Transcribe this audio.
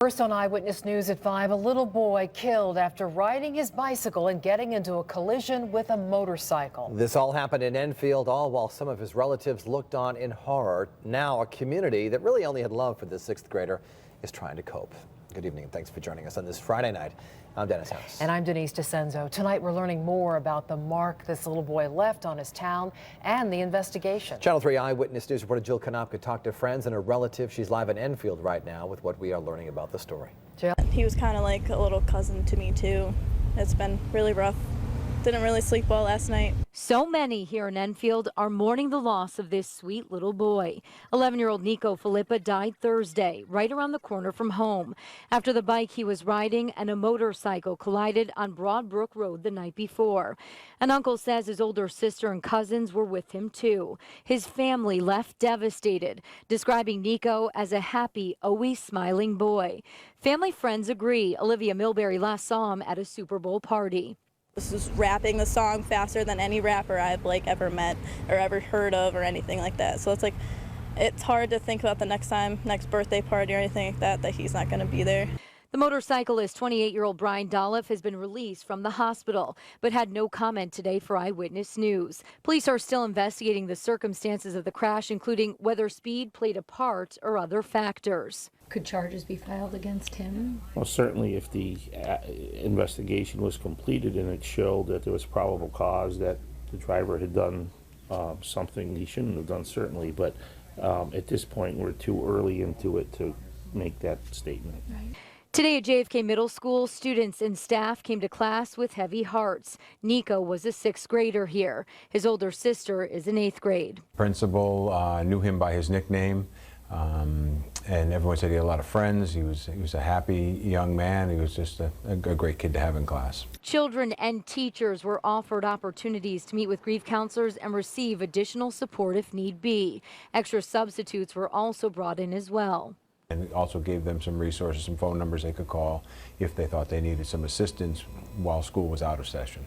First on Eyewitness News at 5, a little boy killed after riding his bicycle and getting into a collision with a motorcycle. This all happened in Enfield, all while some of his relatives looked on in horror. Now a community that really only had love for the sixth grader is trying to cope. Good evening and thanks for joining us on this Friday night. I'm Dennis House. And I'm Denise DeCenzo. Tonight we're learning more about the mark this little boy left on his town and the investigation. Channel 3 Eyewitness News reporter Jill Konopka talked to friends and a relative. She's live in Enfield right now with what we are learning about the story. Jill? He was kind of like a little cousin to me too. It's been really rough. Didn't really sleep well last night. So many here in Enfield are mourning the loss of this sweet little boy. 11-year-old Nico Filippa died Thursday, right around the corner from home, after the bike he was riding and a motorcycle collided on Broadbrook Road the night before. An uncle says his older sister and cousins were with him too. His family left devastated, describing Nico as a happy, always smiling boy. Family friends agree. Olivia Milbury last saw him at a Super Bowl party. This is rapping the song faster than any rapper I've ever met or ever heard of or anything like that. So it's hard to think about the next birthday party or anything like that he's not going to be there. The motorcyclist, 28-year-old Brian Dolliff, has been released from the hospital, but had no comment today for Eyewitness News. Police are still investigating the circumstances of the crash, including whether speed played a part or other factors. Could charges be filed against him? Well, certainly if the investigation was completed and it showed that there was probable cause that the driver had done something he shouldn't have done, certainly. But at this point, we're too early into it to make that statement. Right. Today at JFK Middle School, students and staff came to class with heavy hearts. Nico was a sixth grader here. His older sister is in eighth grade. Principal knew him by his nickname, and everyone said he had a lot of friends. He was a happy young man. He was just a great kid to have in class. Children and teachers were offered opportunities to meet with grief counselors and receive additional support if need be. Extra substitutes were also brought in as well. And it also gave them some resources, some phone numbers they could call if they thought they needed some assistance while school was out of session.